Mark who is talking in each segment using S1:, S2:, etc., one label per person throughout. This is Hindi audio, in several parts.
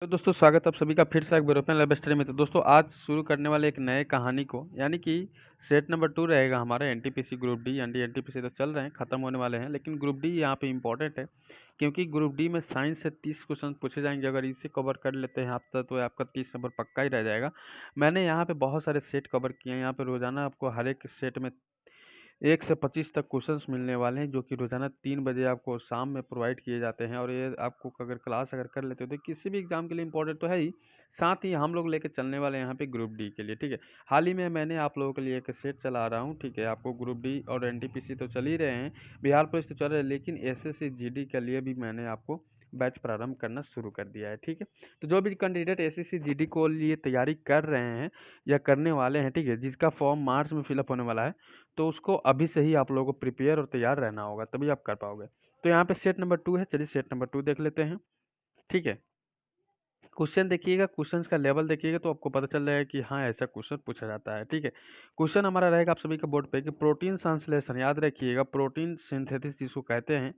S1: तो दोस्तों स्वागत है आप सभी का फिर से एक यूरोपियन लैब स्टडी में। तो दोस्तों आज शुरू करने वाले एक नए कहानी को, यानी कि सेट नंबर 2 रहेगा हमारा एनटीपीसी ग्रुप डी। एनटीपीसी तो चल रहे हैं, खत्म होने वाले हैं, लेकिन ग्रुप डी यहाँ पे इंपॉर्टेंट है क्योंकि ग्रुप डी में साइंस से 30 क्वेश्चन पूछे जाएंगे। अगर इसे कवर कर लेते हैं आप तो आपका 30 नंबर पक्का ही रह जाएगा। मैंने यहाँ पे बहुत सारे सेट कवर किए हैं। यहाँ पे रोजाना आपको हर एक सेट में 1 से 25 तक क्वेश्चंस मिलने वाले हैं, जो कि रोज़ाना 3 बजे आपको शाम में प्रोवाइड किए जाते हैं। और ये आपको अगर क्लास अगर कर लेते हो तो किसी भी एग्ज़ाम के लिए इंपॉर्टेंट तो है ही, साथ ही हम लोग लेके चलने वाले हैं यहाँ पे ग्रुप डी के लिए, ठीक है। हाल ही में मैंने आप लोगों के लिए एक सेट चला रहा हूँ, ठीक है। आपको ग्रुप डी और एनटीपीसी तो चल ही रहे हैं, बिहार पुलिस तो चल रहे हैं, लेकिन एसएससी जीडी के लिए भी मैंने आपको बैच प्रारंभ करना शुरू कर दिया है, ठीक है। तो जो भी कैंडिडेट एसएससी जीडी को लिए तैयारी कर रहे हैं या करने वाले हैं, ठीक है, जिसका फॉर्म मार्च में फिलअप होने वाला है, तो उसको अभी से ही आप लोगों को प्रिपेयर और तैयार रहना होगा, तभी आप कर पाओगे। तो यहाँ पे सेट नंबर 2 है, चलिए सेट नंबर 2 देख लेते हैं, ठीक है। क्वेश्चन देखिएगा, क्वेश्चंस का लेवल देखिएगा तो आपको पता चल जाएगा कि हाँ ऐसा क्वेश्चन पूछा जाता है, ठीक है। क्वेश्चन हमारा रहेगा आप सभी के बोर्ड पे कि प्रोटीन संश्लेषण, याद रखिएगा प्रोटीन सिंथेसिस जिसको कहते हैं,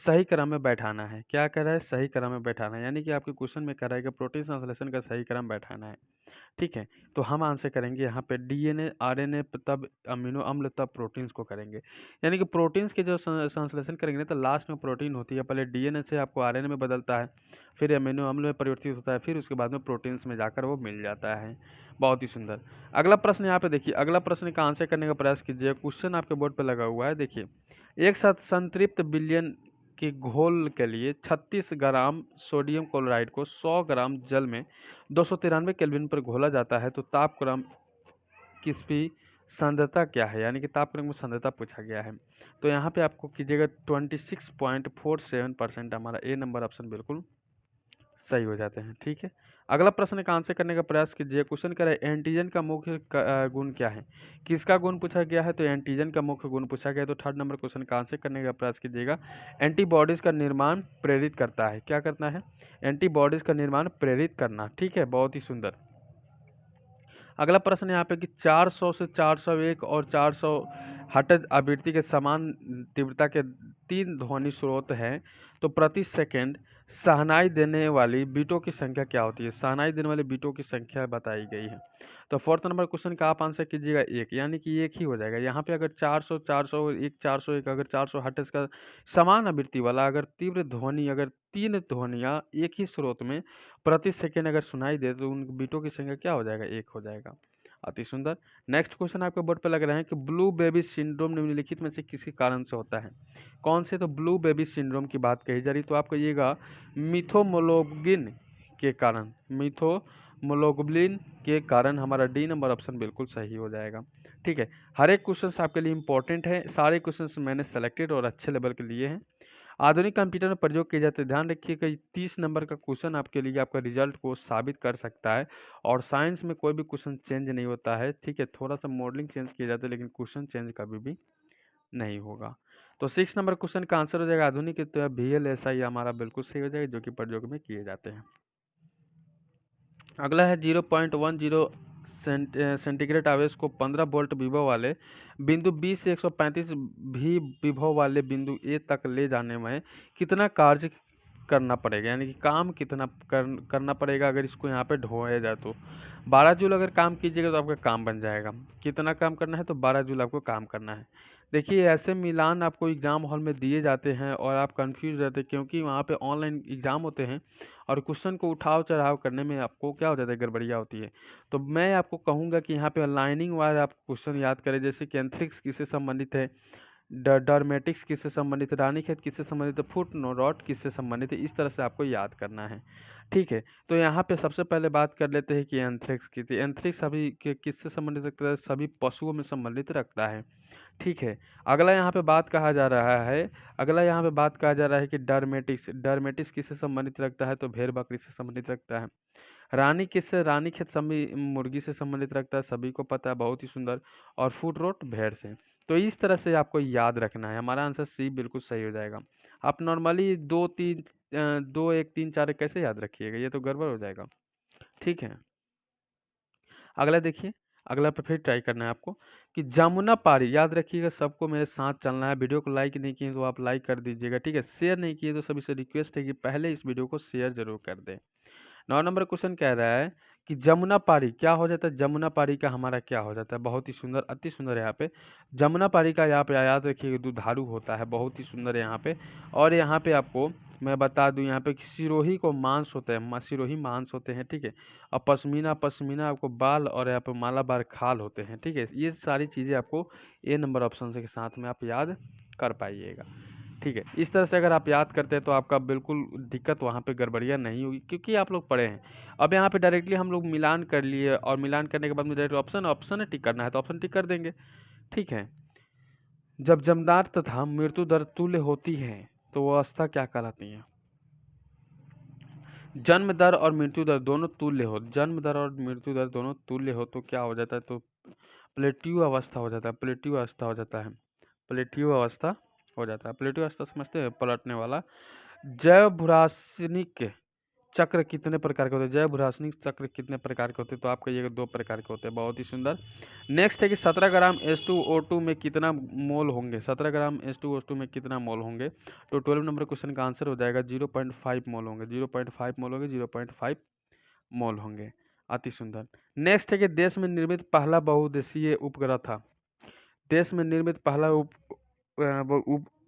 S1: सही क्रम में बैठाना है। क्या कह रहा है? सही क्रम में बैठाना है, यानी कि आपके क्वेश्चन में कह रहा है कि प्रोटीन संश्लेषण का सही क्रम बैठाना है, ठीक है। तो हम आंसर करेंगे यहाँ पे डीएनए, आरएनए, तब अमीनो अम्ल, तब प्रोटीन्स को करेंगे। यानी कि प्रोटीन्स के जो संश्लेषण करेंगे ना, तो लास्ट में प्रोटीन होती है, पहले डीएनए से आपको आरएनए में बदलता है, फिर अमीनो अम्ल में परिवर्तित होता है, फिर उसके बाद में प्रोटीन्स में जाकर वो मिल जाता है। बहुत ही सुंदर। अगला प्रश्न यहाँ पे देखिए, अगला प्रश्न का आंसर करने का प्रयास कीजिए। क्वेश्चन आपके बोर्ड पर लगा हुआ है, देखिए। एक साथ संतृप्त विलयन के घोल के लिए 36 ग्राम सोडियम क्लोराइड को 100 ग्राम जल में 293 केल्विन पर घोला जाता है, तो तापक्रम किसकी सांद्रता क्या है? यानी कि तापक्रम में सांद्रता पूछा गया है। तो यहाँ पे आपको कीजिएगा 26.47%, हमारा ए नंबर ऑप्शन बिल्कुल सही हो जाते हैं, ठीक है। अगला प्रश्न का आंसर करने का प्रयास कीजिए। क्वेश्चन कह रहा है एंटीजन का मुख्य गुण क्या है? किसका गुण पूछा गया है? तो एंटीजन का मुख्य गुण पूछा गया है। तो थर्ड नंबर क्वेश्चन का आंसर करने का प्रयास कीजिएगा। एंटीबॉडीज का निर्माण प्रेरित करता है। क्या करना है? एंटीबॉडीज का निर्माण प्रेरित करना, ठीक है। बहुत ही सुंदर। अगला प्रश्न यहाँ पे कि 400 से 401 और 400 हर्ट्ज आवृत्ति के समान तीव्रता के 3 ध्वनि स्रोत हैं, तो प्रति सेकंड शहनाई देने वाली बीटों की संख्या क्या होती है? शहनाई देने वाली बीटों की संख्या बताई गई है। तो फोर्थ नंबर क्वेश्चन का आप आंसर कीजिएगा 1, यानी कि एक ही हो जाएगा। यहाँ पे अगर 400 401 401 अगर 400 हर्ट्ज का समान आवृत्ति वाला अगर तीव्र ध्वनि, अगर 3 ध्वनियाँ एक ही स्रोत में प्रति सेकंड अगर सुनाई दे तो उन बीटों की संख्या क्या हो जाएगा? 1 हो जाएगा। अति सुंदर। नेक्स्ट क्वेश्चन आपके बोर्ड पे लग रहा है कि ब्लू बेबी सिंड्रोम निम्नलिखित में से किसी कारण से होता है? कौन से? तो ब्लू बेबी सिंड्रोम की बात कही जा रही, तो आप कहिएगा मिथोमोग्लोबिन के कारण। मिथोमोग्लोबिन के कारण हमारा डी नंबर ऑप्शन बिल्कुल सही हो जाएगा, ठीक है। हर एक क्वेश्चन आपके लिए इंपॉर्टेंट है, सारे क्वेश्चन मैंने सेलेक्टेड और अच्छे लेवल के लिए हैं। आधुनिक कंप्यूटर में प्रयोग किए जाते हैं। ध्यान रखिए कि 30 नंबर का क्वेश्चन आपके लिए आपका रिजल्ट को साबित कर सकता है, और साइंस में कोई भी क्वेश्चन चेंज नहीं होता है, ठीक है। थोड़ा सा मॉडलिंग चेंज किए जाते हैं, लेकिन क्वेश्चन चेंज कभी भी नहीं होगा। तो 6 नंबर क्वेश्चन का आंसर हो जाएगा आधुनिक तो VLSI हमारा बिल्कुल सही हो जाएगा, जो कि प्रयोग में किए जाते हैं। अगला है 0.10 सेंटीग्रेड आवेश को 15 वोल्ट विभव वाले बिंदु बी से 135 भी विभव वाले बिंदु ए तक ले जाने में कितना कार्य करना पड़ेगा? यानी कि काम कितना करना पड़ेगा अगर इसको यहाँ पे ढोया जाए तो 12 जूल अगर काम कीजिएगा तो आपका काम बन जाएगा। कितना काम करना है? तो 12 जूल आपको काम करना है। देखिए ऐसे मिलान आपको एग्ज़ाम हॉल में दिए जाते हैं और आप कंफ्यूज रहते हैं, क्योंकि वहाँ पे ऑनलाइन एग्ज़ाम होते हैं और क्वेश्चन को उठाव चढ़ाव करने में आपको क्या हो जाता है? गड़बड़ियाँ होती है। तो मैं आपको कहूँगा कि यहाँ पे लाइनिंग वाइज आप क्वेश्चन याद करें, जैसे कि एंथ्रिक्स किससे संबंधित है, डर्मेटिक्स किससे संबंधित है, रानीखेत किससे संबंधित है, फुट नोरॉट किससे संबंधित है, इस तरह से आपको याद करना है, ठीक है। तो यहाँ पे सबसे पहले बात कर लेते हैं कि एंथ्रिक्स की थी। एंथ्रिक्स सभी किससे संबंधित रखता है? सभी पशुओं में संबंधित रखता है, ठीक है। अगला यहाँ पे बात कहा जा रहा है, अगला यहाँ पे बात कहा जा रहा है कि डर्मेटिक्स, डर्मेटिक्स किससे संबंधित रखता है? तो भेड़ बकरी से संबंधित रखता है। रानी किससे? रानीखेत सभी मुर्गी से संबंधित रखता है, सभी को पता है, बहुत ही सुंदर। और फुट रोट भेड़ से। तो इस तरह से आपको याद रखना है। हमारा आंसर सी बिल्कुल सही हो जाएगा। आप नॉर्मली 2 1 3 4 कैसे याद रखिएगा? ये तो गड़बड़ हो जाएगा, ठीक है। अगला देखिए, अगला पे फिर ट्राई करना है आपको कि जमुना पारी, याद रखिएगा, सबको मेरे साथ चलना है। वीडियो को लाइक नहीं किए तो आप लाइक कर दीजिएगा, ठीक है। शेयर नहीं किए तो सभी से रिक्वेस्ट है कि पहले इस वीडियो को शेयर जरूर कर दें। 9 नंबर क्वेश्चन कह रहा है कि जमुना पारी क्या हो जाता है, जमुना पारी का हमारा क्या हो जाता है, बहुत ही सुंदर, अति सुंदर यहाँ पे जमुना पारी का यहाँ पे याद रखिए दुधारू होता है, बहुत ही सुंदर यहाँ पे। और यहाँ पे आपको मैं बता दूं यहाँ पे कि सिरोही को मांस होते हैं, सिरोही मांस होते हैं, ठीक है। और पश्मीना, पश्मीना आपको बाल, और यहाँ पे मालाबार खाल होते हैं, ठीक है। ये सारी चीज़ें आपको ए नंबर ऑप्शन के साथ में आप याद कर पाइएगा, ठीक है। इस तरह से अगर आप याद करते हैं तो आपका बिल्कुल दिक्कत वहाँ पे गड़बड़ियाँ नहीं होगी, क्योंकि आप लोग पढ़े हैं। अब यहाँ पे डायरेक्टली हम लोग मिलान कर लिए, और मिलान करने के बाद में डायरेक्ट ऑप्शन है टिक करना है तो ऑप्शन टिक कर देंगे, ठीक है। जब जमदार तथा मृत्यु दर तुल्य होती है तो वो अवस्था क्या कहलाती है। जन्म दर और मृत्यु दर दोनों तुल्य हो, जन्म दर और मृत्यु दर दोनों तुल्य हो तो क्या हो जाता है, तो प्लेटिव अवस्था हो जाता है, प्लेटिव अवस्था हो जाता है, प्लेटिव अवस्था हो जाता है। प्लेटिव अवस्था समझते हैं, पलटने वाला। जैव भूरासायनिक चक्र कितने प्रकार के होते हैं, जैव भूरासायनिक चक्र कितने प्रकार के होते हैं, तो आपका ये 2 प्रकार के होते हैं, बहुत ही सुंदर। नेक्स्ट है कि 17 ग्राम H2O2 में कितना मोल होंगे, 17 ग्राम H2O2 में कितना मोल होंगे, तो 12 नंबर क्वेश्चन का आंसर हो जाएगा 0.5 मोल होंगे, 0.5 मोल होंगे, 0.5 मोल होंगे, अति सुंदर। नेक्स्ट है कि देश में निर्मित पहला बहुउद्देशीय उपग्रह था, देश में निर्मित पहला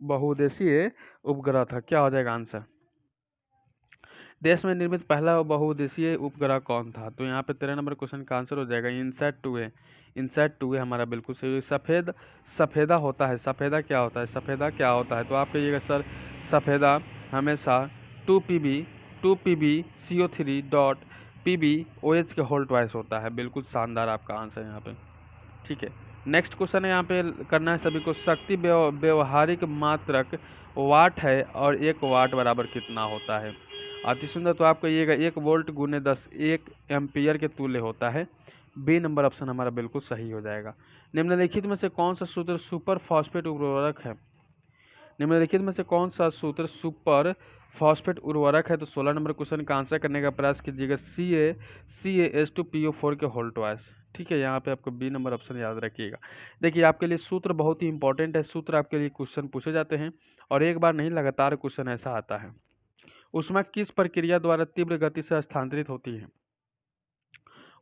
S1: बहुउद्देशीय उपग्रह था, क्या हो जाएगा आंसर। देश में निर्मित पहला बहुउद्देशीय उपग्रह कौन था, तो यहाँ पे 13 नंबर क्वेश्चन का आंसर हो जाएगा इनसैट 2A, इनसैट 2A हमारा बिल्कुल सही। सफ़ेदा होता है, सफ़ेदा क्या होता है, सफ़ेदा क्या होता है, तो आप कहिएगा सर सफ़ेदा हमेशा 2PB CO3 डॉट PbOH के होल ट्वाइस होता है, बिल्कुल शानदार आपका आंसर यहाँ पे, ठीक है। नेक्स्ट क्वेश्चन है यहाँ पे करना है सभी को, शक्ति व्यवहारिक मात्रक वाट है और 1 वाट बराबर कितना होता है, अति सुंदर। तो आप कहिएगा 1 वोल्ट गुने 10 1 एम्पियर के तुल्य होता है, बी नंबर ऑप्शन हमारा बिल्कुल सही हो जाएगा। निम्नलिखित में से कौन सा सूत्र सुपर फॉस्फेट उर्वरक है, निम्नलिखित में से कौन सा सूत्र सुपर फॉस्फेट उर्वरक है, तो 16 नंबर क्वेश्चन का आंसर करने का प्रयास कीजिएगा CaH2PO4 के होल ट्वाइस, ठीक है। यहाँ पे आपको बी नंबर ऑप्शन याद रखिएगा। देखिए आपके लिए सूत्र बहुत ही इंपॉर्टेंट है, सूत्र आपके लिए क्वेश्चन पूछे जाते हैं और एक बार नहीं लगातार क्वेश्चन ऐसा आता है। ऊष्मा किस प्रक्रिया द्वारा तीव्र गति से स्थानांतरित होती है,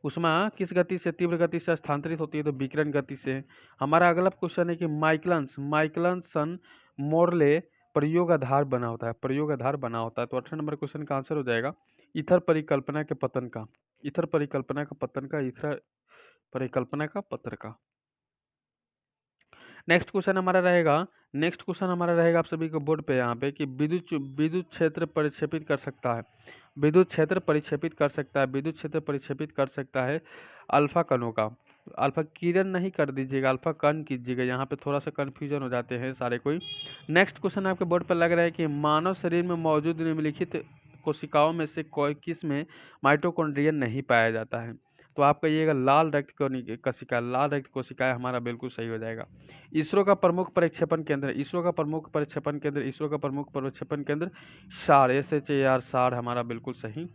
S1: ऊष्मा किस गति से तीव्र गति से स्थानांतरित होती है, तो विकिरण गति से। हमारा अगला क्वेश्चन है कि माइकलसन मोरले प्रयोगाधार बना होता है, प्रयोगाधार बना होता है, तो 18 नंबर क्वेश्चन का आंसर हो जाएगा ईथर परिकल्पना के पतन का, ईथर परिकल्पना का पतन का, ईथर परिकल्पना का पत्र का। नेक्स्ट क्वेश्चन हमारा रहेगा आप सभी को बोर्ड पे यहाँ पे कि विद्युत क्षेत्र परिक्षेपित कर सकता है, विद्युत क्षेत्र परिक्षेपित कर सकता है, विद्युत क्षेत्र परिक्षेपित कर सकता है अल्फा कणों का, अल्फा किरण नहीं कर दीजिएगा, अल्फा कण कीजिएगा, यहाँ पे थोड़ा सा कन्फ्यूजन हो जाते हैं सारे कोई। नेक्स्ट क्वेश्चन आपके बोर्ड पर लग रहा है कि मानव शरीर में मौजूद निम्नलिखित कोशिकाओं में से किस में माइटोकॉन्ड्रिया नहीं पाया जाता है, तो आप कहिएगा लाल रक्त कोशिका, लाल रक्त कोशिकाएं हमारा बिल्कुल सही हो जाएगा। इसरो का प्रमुख प्रक्षेपण केंद्र, इसरो का प्रमुख प्रक्षेपण केंद्र, इसरो का प्रमुख प्रक्षेपण केंद्र SAR, SHAR SAR हमारा बिल्कुल सही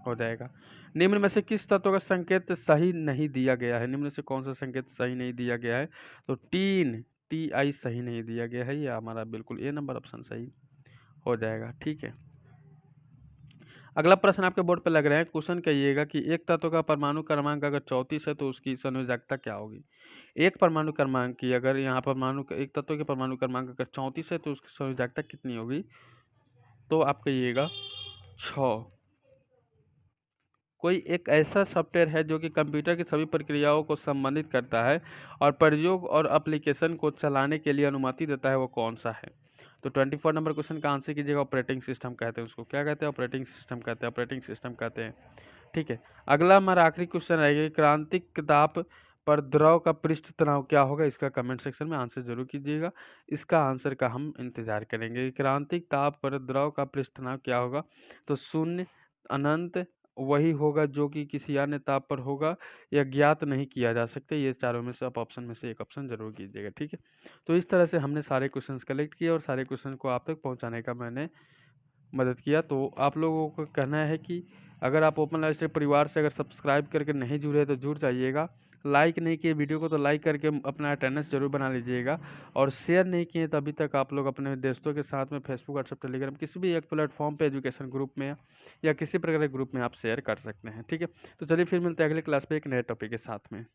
S1: हो जाएगा। निम्न में से किस तत्व का संकेत सही नहीं दिया गया है, निम्न से कौन सा संकेत सही नहीं दिया गया है, तो TI सही नहीं दिया गया है, ये हमारा बिल्कुल ए नंबर ऑप्शन सही हो जाएगा, ठीक है। अगला प्रश्न आपके बोर्ड पे लग रहा है, क्वेश्चन कहिएगा कि एक तत्व का परमाणु क्रमांक अगर 34 है तो उसकी संयोजकता क्या होगी। एक परमाणु क्रमांक की अगर यहाँ एक तत्व के परमाणु क्रमांक अगर 34 है तो उसकी संयोजकता कितनी होगी, तो आप कहिएगा 6। कोई एक ऐसा सॉफ्टवेयर है जो कि कंप्यूटर की सभी प्रक्रियाओं को संबंधित करता है और प्रयोग और एप्लीकेशन को चलाने के लिए अनुमति देता है, वो कौन सा है, तो 24 नंबर क्वेश्चन का आंसर कीजिएगा ऑपरेटिंग सिस्टम कहते हैं उसको, क्या कहते हैं, ऑपरेटिंग सिस्टम कहते हैं, ऑपरेटिंग सिस्टम कहते हैं, ठीक है। अगला हमारा आखिरी क्वेश्चन रहेगा क्रांतिक ताप पर द्रव का पृष्ठ तनाव क्या होगा, इसका कमेंट सेक्शन में आंसर जरूर कीजिएगा, इसका आंसर का हम इंतजार करेंगे। क्रांतिक ताप पर द्रव का पृष्ठ तनाव क्या होगा, तो शून्य, अनंत, वही होगा जो कि किसी अन्य ताप पर होगा या ज्ञात नहीं किया जा सकता, ये चारों में से आप ऑप्शन में से एक ऑप्शन जरूर कीजिएगा, ठीक है। तो इस तरह से हमने सारे क्वेश्चंस कलेक्ट किए और सारे क्वेश्चन को आप तक पहुंचाने का मैंने मदद किया। तो आप लोगों को कहना है कि अगर आप ओपन लाइफ स्टाइल परिवार से अगर सब्सक्राइब करके नहीं जुड़े तो जुड़ जाइएगा, लाइक नहीं किए वीडियो को तो लाइक करके अपना अटेंडेंस जरूर बना लीजिएगा, और शेयर नहीं किए तो अभी तक आप लोग अपने दोस्तों के साथ में फेसबुक, व्हाट्सएप, टेलीग्राम किसी भी एक प्लेटफॉर्म पे एजुकेशन ग्रुप में या किसी प्रकार के ग्रुप में आप शेयर कर सकते हैं। ठीक है, तो चलिए फिर मिलते हैं अगले क्लास पे एक नए टॉपिक के साथ में।